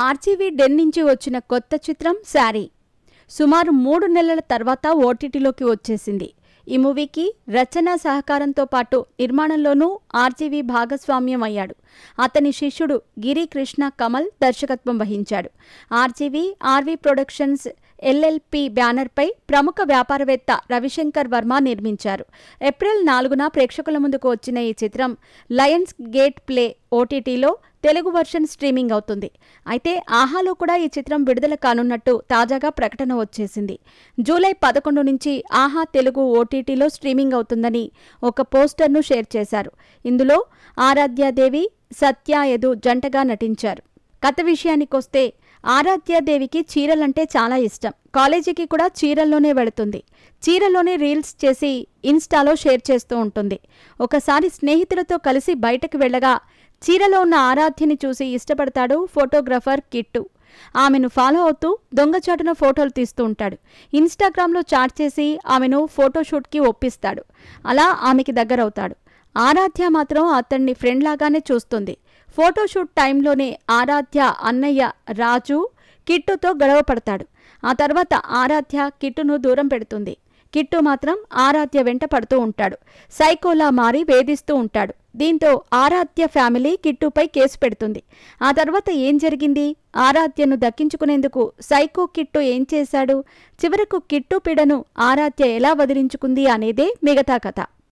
RGV den నుంచి వచ్చిన కొత్త చిత్రం శారీ సుమారు 3 నెలల తర్వాత ఓటీటీలోకి వచ్చేసింది. ఈ మూవీకి రచన సహకారంతో పాటు నిర్మాణంలోనూ ఆర్జీవీ భాగస్వామ్యం అయ్యాడు. అతని శిష్యుడు గిరి కృష్ణ కమల్ దర్శకత్వం వహించాడు. ఆర్జీవీ ఆర్వీ ప్రొడక్షన్స్ ఎల్ఎల్పి బ్యానర్పై ప్రముఖ వ్యాపారవేత్త రవిశంకర్ వర్మ నిర్మించారు. ఏప్రిల్ 4న ప్రేక్షకుల ముందుకు వచ్చిన ఈ చిత్రం లయన్స్ గేట్ ప్లే ఓటీటీలో తెలుగు వర్షన్ స్ట్రీమింగ్ అవుతుంది. అయితే ఆహాలో కూడా ఈ చిత్రం విడుదల కానున్నట్టు తాజాగా ప్రకటన వచ్చేసింది. జూలై 11 నుంచి ఆహా తెలుగు ఓటీటీలో స్ట్రీమింగ్ అవుతుందని ఒక పోస్టర్ను షేర్ చేశారు. ఇందులో ఆరాధ్యాదేవి, సత్య యదు జంటగా నటించారు. కథ విషయానికొస్తే ఆరాధ్యాదేవికి చీరలంటే చాలా ఇష్టం. కాలేజీకి కూడా చీరల్లోనే వెళుతుంది. చీరలోనే రీల్స్ చేసి ఇన్స్టాలో షేర్ చేస్తూ ఉంటుంది. ఒకసారి స్నేహితులతో కలిసి బయటకు వెళ్ళగా చీరలో ఉన్న ఆరాధ్యని చూసి ఇష్టపడతాడు ఫోటోగ్రాఫర్ కిట్టు. ఆమెను ఫాలో అవుతూ దొంగచాటున ఫోటోలు తీస్తూ ఉంటాడు. ఇన్స్టాగ్రామ్లో చాట్ చేసి ఆమెను ఫోటోషూట్కి ఒప్పిస్తాడు. అలా ఆమెకి దగ్గరవుతాడు. ఆరాధ్య మాత్రం అతన్ని ఫ్రెండ్ లాగానే చూస్తుంది. ఫోటోషూట్ టైంలోనే ఆరాధ్య అన్నయ్య రాజు కిట్టుతో గొడవ పడతాడు. ఆ తర్వాత ఆరాధ్య కిట్టును దూరం పెడుతుంది. కిట్టు మాత్రం ఆరాధ్య వెంట పడుతూ ఉంటాడు. సైకోలా మారి వేధిస్తూ ఉంటాడు. దీంతో ఆరాధ్య ఫ్యామిలీ కిట్టుపై కేసు పెడుతుంది. ఆ తర్వాత ఏం జరిగింది? ఆరాధ్యను దక్కించుకునేందుకు సైకో కిట్టు ఏం చేశాడు? చివరకు కిట్టు పీడను ఆరాధ్య ఎలా వదిలించుకుంది అనేదే మిగతా కథ.